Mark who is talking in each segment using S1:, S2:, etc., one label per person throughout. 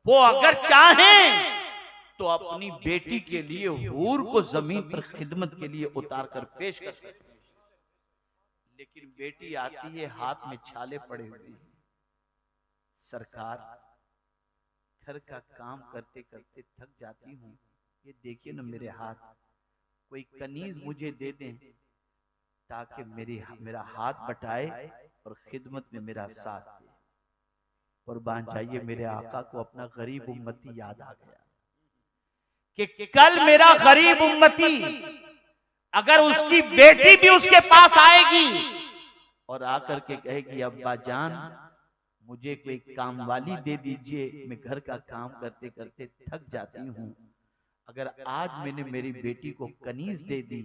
S1: वो अगर चाहें तो अपनी बेटी के लिए हूर को जमीन पर खिदमत के लिए उतार कर पेश कर सकते हैं, लेकिन बेटी आती है हाथ में छाले पड़े हुए हैं। सरकार, घर का काम करते करते थक जाती हूँ, ये देखिए ना मेरे हाथ, कोई कनीज मुझे दे दें ताकि मेरा हाथ बटाए और खिदमत में मेरा साथ दे। कुर्बान जाइए, मेरे आका को अपना गरीब उम्मती याद आ गया कि कल मेरा गरीब उम्मती अगर उसकी बेटी भी उसके पास आएगी और आकर के कहेगी अब्बा जान मुझे कोई काम वाली दे दीजिए, मैं घर का काम करते करते थक जाती हूँ, अगर आज मैंने मेरी बेटी को कनीज दे दी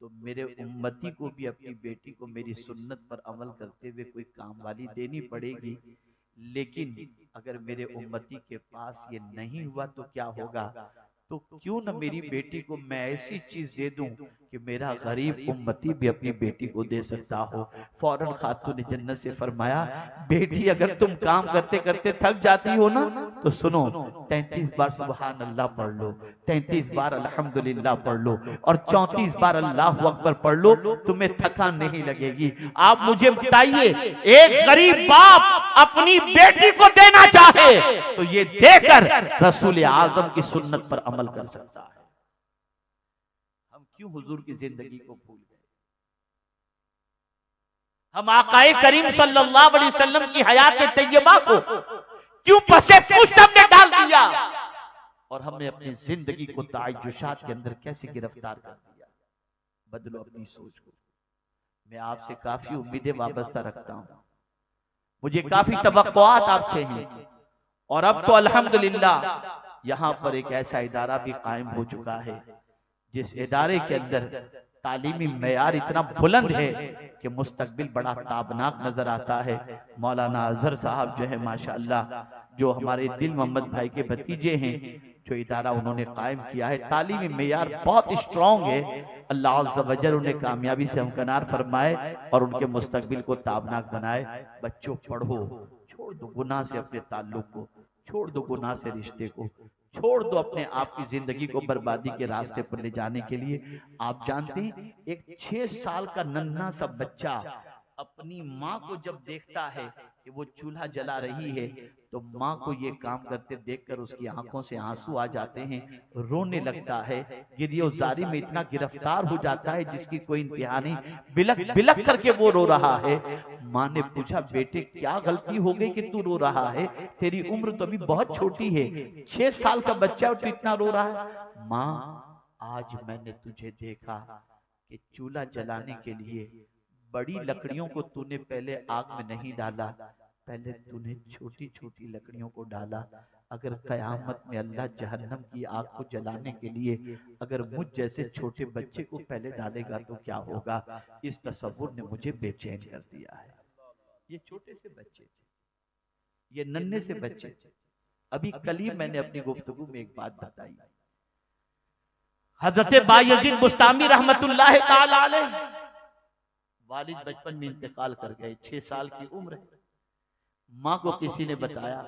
S1: तो मेरे उम्मती को भी अपनी बेटी को मेरी सुन्नत पर अमल करते हुए कोई काम वाली देनी पड़ेगी। लेकिन अगर मेरे उम्मती के पास ये नहीं हुआ तो क्या होगा? तो क्यों न मेरी बेटी को मैं ऐसी चीज दे दूं कि मेरा गरीब उम्मती भी अपनी बेटी को दे सकता हो। फौरन खातून जन्नत से फरमाया, बेटी अगर तुम काम करते करते थक जाती हो ना तो सुनो, 33 बार सुबहान अल्लाह पढ़ लो, 33 बार अल्हम्दुलिल्लाह पढ़ लो और 34 बार अल्लाहु अकबर पढ़ लो, तुम्हें थकान नहीं लगेगी। आप मुझे बताइए, एक गरीब बाप अपनी बेटी को देना चाहे तो ये देकर रसूल आजम की सुन्नत पर अमल कर सकता है। हम क्यों हुजूर की जिंदगी को भूल गए? हम आकाए करीम सल्लल्लाहु अलैहि वसल्लम की हयात तैयबा को क्यों पसे पुष्ट हमने डाल दिया और हमने अपनी जिंदगी को तायुशात के अंदर कैसे गिरफ्तार कर दिया? बदलो अपनी सोच को। मैं आपसे काफी उम्मीदें वाबस्ता रखता हूं, मुझे काफी तवक्कुआत आपसे हैं और अब तो अल्हम्दुलिल्लाह यहाँ पर एक ऐसा इदारा भी कायम हो चुका है जिस इदारे के अंदर तालीमी मेयार इतना बुलंद है कि मुस्तकबिल बड़ा ताबनाक नजर आता है। मौलाना अजहर साहब जो है माशाअल्लाह, जो हमारे दिल मोहम्मद भाई के भतीजे हैं, जो इदारा उन्होंने कायम किया है, तालीमी मेयार बहुत स्ट्रॉन्ग है। अल्लाह अज़्ज़ा वजल उन्हें कामयाबी से हमकनार फरमाए और उनके मुस्तकबिल को ताबनाक बनाए। बच्चों पढ़ो, छोड़ दो गुनाह से अपने ताल्लुक को, छोड़ दो गुनाह से रिश्ते को, छोड़ दो अपने आप की जिंदगी को बर्बादी के रास्ते पर ले जाने के लिए। आप जानते हैं, एक 6 साल का नन्हा सा बच्चा अपनी माँ को जब देखता है कि वो चूल्हा जला रही है तो माँ को ये काम करते देखकर उसकी आंखों से आंसू आ जाते हैं, रोने लगता है, गिरियोजारी में इतना गिरफ्तार हो जाता है जिसकी कोई इंतहा नहीं, बिलक बिलक करके वो रो रहा है। माँ ने पूछा, बेटे क्या गलती हो गई कि तू रो रहा है? तेरी उम्र तो अभी बहुत छोटी है, 6 साल का बच्चा और तू इतना रो रहा है। माँ, आज मैंने तुझे देखा कि चूल्हा जलाने के लिए बड़ी लकड़ियों को तूने पहले आग में नहीं डाला, पहले तूने छोटी छोटी लकड़ियों को डाला। अगर कयामत में अल्लाह जहन्नम की आग को जलाने के लिए अगर मुझ जैसे छोटे बच्चे को पहले डालेगा तो क्या होगा? इस तसव्वुर ने मुझे बेचैन कर दिया है। ये छोटे से बच्चे थे, ये नन्हे से बच्चे थे। अभी कल ही मैंने अपनी गुफ्तगू में एक बात बताई, हजरत बायजीद बुस्तामी रहमतुल्लाह ताला अलैह वालिद बचपन में इंतकाल कर गए, 6 साल की उम्र है। माँ को किसी ने बताया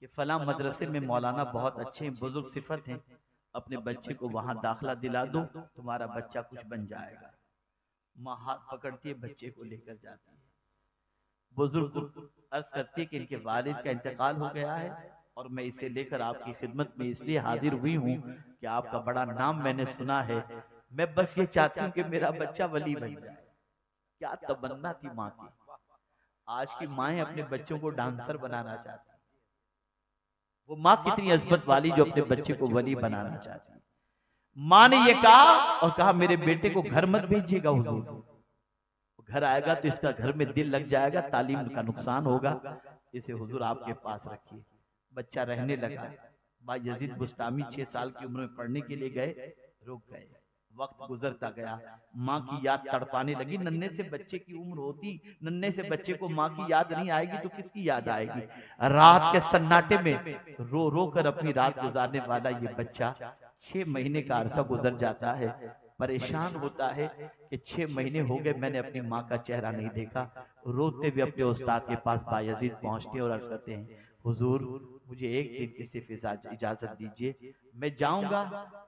S1: कि फला मदरसे में मौलाना बहुत अच्छे हैं, बुजुर्ग सिफत हैं, अपने बच्चे को वहां दाखिला दिला दो, तुम्हारा बच्चा कुछ बन जाएगा। माँ हाथ पकड़ती है, बच्चे को लेकर जाती है। बुजुर्ग अर्ज करती है कि इनके वालिद का इंतकाल हो गया है और मैं इसे लेकर आपकी खिदमत में इसलिए हाजिर हुई हूँ कि आपका बड़ा नाम मैंने सुना है, मैं बस ये चाहती हूँ कि मेरा बच्चा वली बन जाए। क्या तमन्ना थी माँ की। आज की माएं अपने बच्चों को डांसर बनाना चाहती, वो माँ कितनी अज़मत वाली जो अपने बच्चे को वली बनाना चाहती। माँ ने ये कहा और कहा, मेरे बेटे को घर मत भेजिएगा हुजूर, घर आएगा तो इसका घर में दिल लग जाएगा, तालीम का नुकसान होगा, इसे हुजूर आपके पास रखिए। बच्चा रहने लगा। बायजीद बुस्तामी 6 साल की उम्र में पढ़ने के लिए गए, रुक गए। वक्त गुजरता गया, माँ की याद तड़पाने लगी। नन्हे से बच्चे की उम्र होती, नन्हे से बच्चे को माँ की याद नहीं आएगी तो किसकी याद आएगी? रात के सन्नाटे में रो रो कर अपनी रात गुजारने वाला ये बच्चा 6 महीने का अरसा गुजर जाता है। परेशान होता है कि 6 महीने हो गए मैंने अपनी माँ का चेहरा नहीं देखा। रोते हुए अपने उस्ताद के पास बायजीद पहुंचते हैं और अर्ज करते हैं, हुजूर मुझे एक दिन की सिर्फ इजाजत दीजिए, मैं जाऊंगा,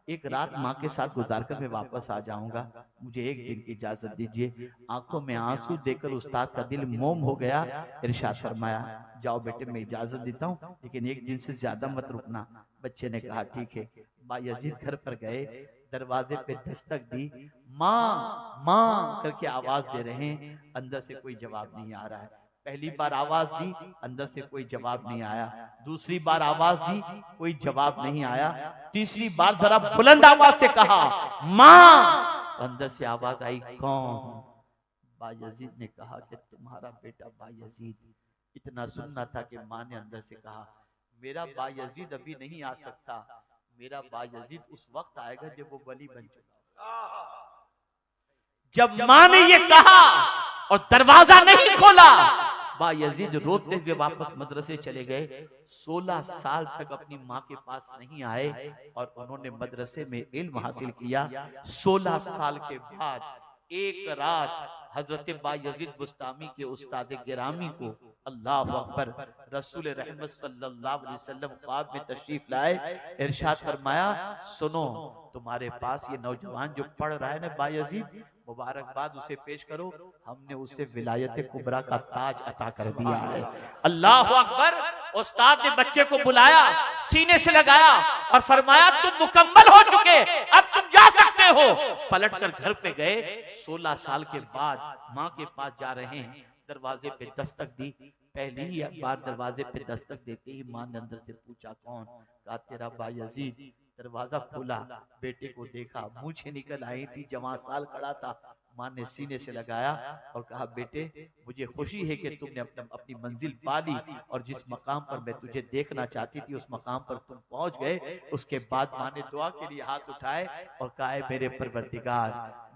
S1: एक रात माँ के साथ गुजारकर मैं वापस आ जाऊंगा, मुझे एक दिन की इजाजत दीजिए। आंखों में आंसू देकर उस्ताद का दिल मोम हो गया। इरशाद फरमाया, जाओ बेटे मैं इजाजत देता हूँ, लेकिन एक दिन से ज्यादा मत रुकना। बच्चे ने कहा ठीक है। बायजीद घर पर गए, दरवाजे पे दस्तक दी, माँ माँ करके आवाज दे रहे हैं, अंदर से कोई जवाब नहीं आ रहा है। पहली बार आवाज दी, अंदर से कोई जवाब नहीं आया। दूसरी बार आवाज दी, कोई जवाब नहीं आया। तीसरी बार जरा बुलंद आवाज से कहा, माँ। अंदर से आवाज आई, कौन? बायजीद ने कहा कि तुम्हारा बेटा बायजीद। इतना सुनना था कि माँ ने अंदर से कहा, मेरा बायजीद अभी नहीं आ सकता, मेरा बायजीद उस वक्त आएगा जब वो वली बन चुका। जब माँ ने ये कहा और दरवाजा नहीं खोला, बायजीद रोते हुए वापस मदरसे चले गए। 16 साल तक अपनी माँ के पास नहीं आए और उन्होंने मदरसे में इल्म हासिल किया। 16 साल के बाद एक रात हजरत बायजीद बुस्तामी के उस्ताद गिरामी को, अल्लाह अकबर, रसूल रहमत सल्लल्लाहु अलैहि वसल्लम ख्वाब में तशरीफ लाए। इरशाद फरमाया, सुनो तुम्हारे पास ये नौजवान जो पढ़ रहा है ना बायजीद, मुबारकबाद उसे पेश करो, हमने उसे विलायत कुबरा का ताज अता कर दिया है। अल्लाह अकबर। उस्ताद ने बच्चे को बुलाया, सीने से लगाया और फरमाया, तुम मुकम्मल हो चुके, अब तुम जा सकते हो। पलटकर घर पे गए। 16 साल के बाद माँ के पास जा रहे हैं, दरवाजे पे दस्तक दी। पहली ही बार दरवाजे पे दस्तक देते ही माँ ने अंदर से पूछा, कौन? कहा तेरा बायजीद। दरवाजा खोला, बेटे को देखा, मूछें निकल आई थी, जवां साल खड़ा था। माँ ने सीने से लगाया और कहा, बेटे मुझे खुशी है कि तुमने अपनी मंजिल पा ली और जिस मकाम पर मैं तुझे देखना चाहती थी उस मकाम पर तुम पहुंच गए। उसके बाद माँ ने दुआ के लिए हाथ उठाए और कहा, मेरे परवरदिगार,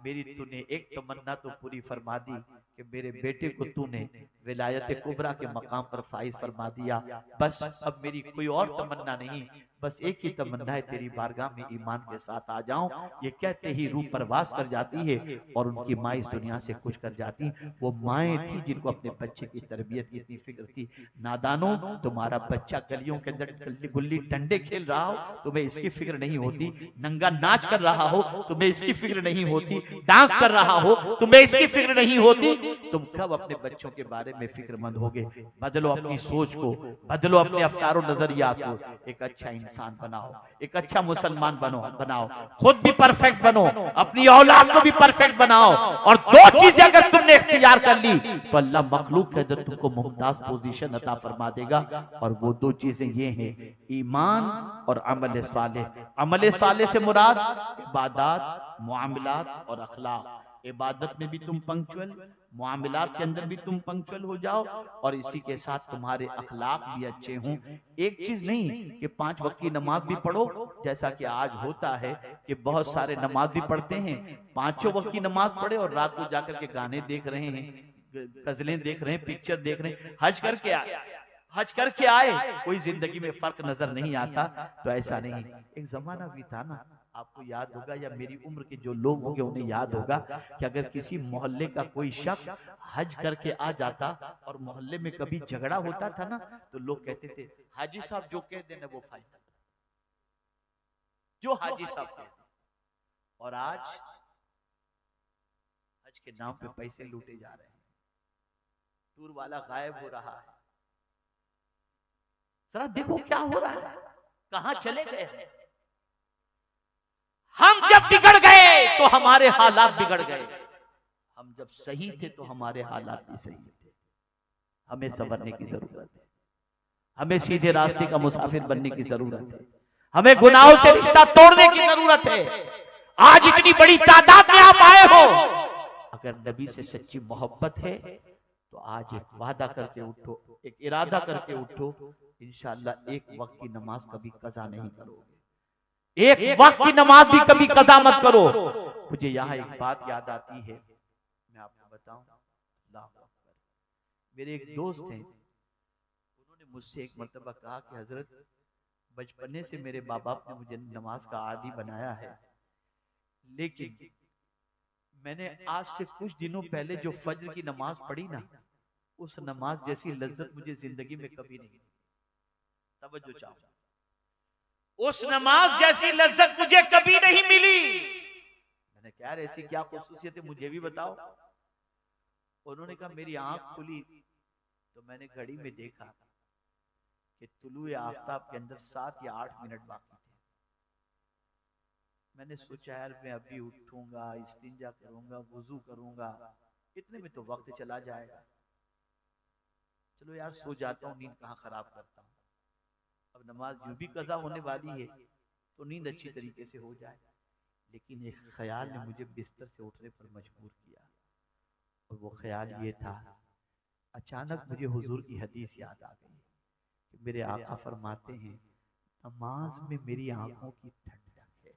S1: मेरी तूने एक तमन्ना तो पूरी फरमा दी कि मेरे बेटे को तूने विलायत कुबरा के मकाम पर फाइज फरमा दिया। बस अब मेरी कोई और तमन्ना नहीं, बस एक ही तमन्ना है, तेरी बारगाह में ईमान के साथ आ जाऊं। ये कहते ही रूह परवास कर जाती है और उनकी माँ इस दुनिया से कुछ कर जाती। वो माएँ थी जिनको अपने बच्चे की तरबियत की इतनी फिक्र थी। नादानो, तुम्हारा बच्चा गलियों के अंदर गुल्ली डंडे खेल रहा हो, तुम्हें इसकी फिक्र नहीं होती। नंगा नाच कर रहा हो, तुम्हें इसकी फिक्र नहीं होती। डांस कर रहा हो, तुम्हें इसकी फिक्र नहीं होती। तुम कब अपने बच्चों के बारे में फिक्रमंद होगे? बदलो अपनी सोच को, बदलो अपने अफकार और नजरियात को। एक अच्छा इंसान बनाओ, एक अच्छा मुसलमान बनाओ, खुद भी परफेक्ट बनो, अपनी औलाद को भी परफेक्ट बनाओ। और दो चीजें अगर तुमने इख्तियार कर ली तो अल्लाह मखलूक के अंदर तुमको मुमताज पोजीशन अता फरमा देगा। और वो दो चीजें ये हैं, ईमान और अमल सालेह। अमल सालेह से मुराद इबादत, मुआमलात और अखलाक। इबादत में भी तुम पंक्चुअल, मुआमलात के अंदर भी तुम पंक्चुअल हो जाओ और इसी के साथ तुम्हारे अखलाक भी अच्छे हों। एक चीज नहीं कि 5 वक्त की नमाज भी पढ़ो, जैसा कि आज होता है कि बहुत सारे नमाज भी पढ़ते हैं, 5 वक्त की नमाज पढ़े और रात को जाकर के गाने देख रहे हैं, गजलें देख रहे हैं, पिक्चर देख रहे हैं। हज करके आए, कोई जिंदगी में फर्क नजर नहीं आता। तो ऐसा नहीं। एक जमाना भी था ना, आपको याद होगा या मेरी उम्र के जो लोग होंगे उन्हें याद होगा कि अगर किसी मोहल्ले का कोई शख्स हज करके आ जाता और मोहल्ले में कभी झगड़ा होता था ना, तो लोग कहते थे, हाजी साहब जो कह देना वो फाइनल, जो हाजी साहब कहते। और आज हज के नाम पे पैसे लूटे जा रहे हैं, टूर वाला गायब हो रहा है। जरा देखो क्या हो रहा है, कहां चले गए हैं। हम जब बिगड़ गए तो हमारे हालात बिगड़ गए, हम जब सही थे तो हमारे हालात भी सही थे। हमें संवरने की जरूरत है, हमें सीधे रास्ते का मुसाफिर बनने की जरूरत है, हमें गुनाहों से रिश्ता तोड़ने की जरूरत है। आज इतनी बड़ी तादाद में आप आए हो, अगर नबी से सच्ची मोहब्बत है तो आज एक वादा करके उठो, एक इरादा करके उठो, इंशाअल्लाह एक वक्त की नमाज कभी कज़ा नहीं करोगे, एक वक्त की नमाज भी कभी कज़ा मत करो। मुझे यहाँ एक बात याद आती है, मैं आपको बताऊं। मेरे एक दोस्त हैं, उन्होंने मुझसे एक मर्तबा कहा कि हजरत, बचपने से मेरे माँ बाप ने मुझे नमाज का आदी बनाया है, लेकिन मैंने आज से कुछ दिनों पहले जो फज्र की नमाज पढ़ी ना, उस नमाज जैसी लज्जत मुझे जिंदगी में कभी नहीं मिली। तवज्जो चाहो, उस नमाज जैसी लज्जत मुझे कभी नहीं मिली। मैंने कहा यार ऐसी क्या खुसूसियत है, मुझे भी बताओ। उन्होंने कहा मेरी आंख खुली तो मैंने घड़ी में देखा कि तुलुए आफताब के अंदर 7 या 8 मिनट बाकी थे। मैंने सोचा यार मैं अभी उठूंगा, इस्तिंजा करूंगा, वुजू करूंगा, इतने में तो वक्त चला जाएगा। चलो यार सो जाता हूँ, नींद कहाँ खराब करता हूँ। अब नमाज यूं भी कज़ा होने वाली है तो नींद अच्छी तरीके से हो जाए। लेकिन एक ख्याल ने मुझे बिस्तर से उठने पर मजबूर किया, और वो ख्याल ये था, अचानक मुझे हुजूर की हदीस याद आ गई कि मेरे आका फरमाते हैं नमाज में मेरी आंखों की ठंडक है।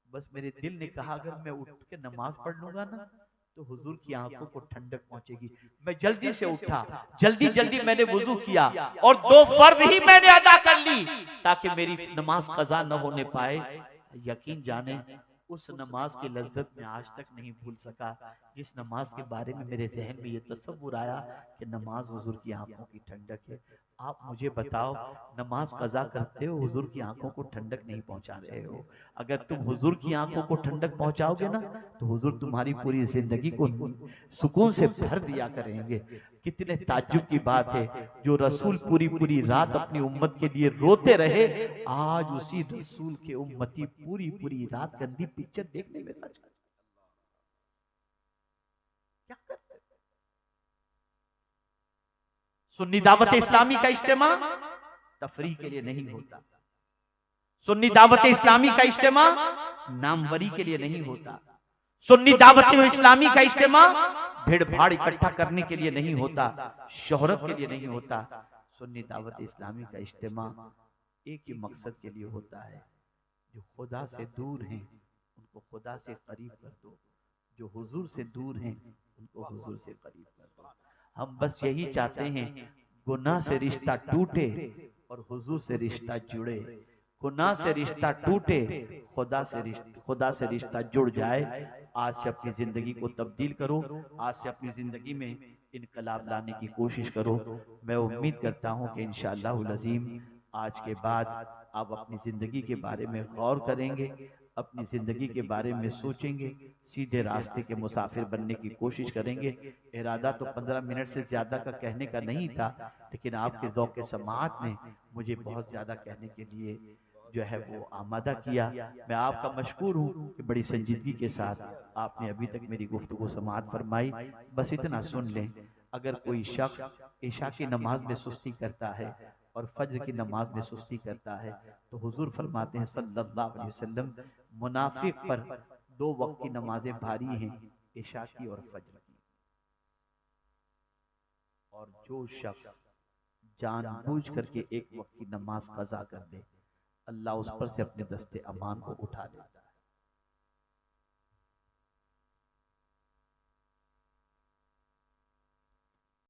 S1: बस मेरे दिल ने कहा अगर मैं उठ के नमाज पढ़ लूंगा ना तो हुजूर की आंखों को ठंडक पहुंचेगी। मैं जल्दी से उठा, जल्दी जल्दी मैंने वुजू किया और 2 फर्ज ही मैंने अदा कर ली ताकि मेरी नमाज कज़ा न होने पाए। यकीन जाने उस नमाज की लज्जत में आज तक नहीं भूल सका, जिस नमाज के बारे में मेरे जहन में ये तसव्वुर आया कि नमाज हुजूर की आंखों की ठंडक है। आप मुझे बताओ, नमाज कज़ा करते हो, हुजूर की आंखों को ठंडक नहीं पहुंचा रहे हो। अगर तुम हुजूर की आंखों को ठंडक पहुंचाओगे ना तो हुजूर तुम्हारी पूरी जिंदगी को सुकून से भर दिया करेंगे। कितने ताज्जुब की बात है, जो रसूल पूरी पूरी रात अपनी उम्मत के लिए रोते रहे, आज उसी रसूल के उम्मती पूरी पूरी रात गंदी पिक्चर देखने में खर्च कर। क्या करते? सुन्नी दावत इस्लामी का इज्तिमा तफरीह के लिए नहीं होता। सुन्नी दावत इस्लामी का इज्तिमा नामवरी के लिए नहीं होता। सुन्नी दावत इस्लामी का इज्तिमा भीड़ भाड़ इकट्ठा करने के लिए नहीं होता, शोहरत के लिए नहीं होता। सुन्नी दावत इस्लामी का इज्तिमा एक ही मकसद के लिए होता है, जो खुदा से दूर हैं उनको खुदा से करीब कर दो, जो हुजूर से दूर हैं उनको हुजूर से करीब कर दो। हम बस यही चाहते हैं गुनाह से रिश्ता टूटे और हुजूर से रिश्ता जुड़े। गुनाह से रिश्ता टूटे, खुदा से रिश्ता जुड़ जाए। आज से अपनी जिंदगी को तब्दील करो, आज से अपनी जिंदगी में इनकलाब लाने की कोशिश करो। मैं उम्मीद करता हूँ कि इंशाअल्लाहुल अज़ीम आज के बाद आप अपनी जिंदगी के बारे में गौर करेंगे, अपनी जिंदगी के बारे में सोचेंगे, सीधे रास्ते के मुसाफिर बनने की कोशिश करेंगे। इरादा तो 15 मिनट से ज्यादा का कहने का नहीं था, लेकिन आपके ज़ौक़ समाअत ने मुझे बहुत ज्यादा कहने के लिए जो है वो आमादा किया। मैं आपका मशकूर हूँ कि बड़ी संजीदगी के साथ आपने अभी तक मेरी गुफ्तगू समाअत फरमाई। बस इतना सुन लें, अगर कोई शख्स इशा की नमाज में सुस्ती करता है और फज्र की नमाज में सुस्ती करता है तो हुजूर फरमाते हैं सल्लल्लाहु अलैहि वसल्लम, मुनाफिक पर 2 वक्त की नमाजें भारी हैं, इशा की और फज्र की। और जो शख्स जानबूझ करके एक वक्त की नमाज कज़ा कर दे, अल्लाह उस पर से अपने दस्ते अमान को उठा लेता है।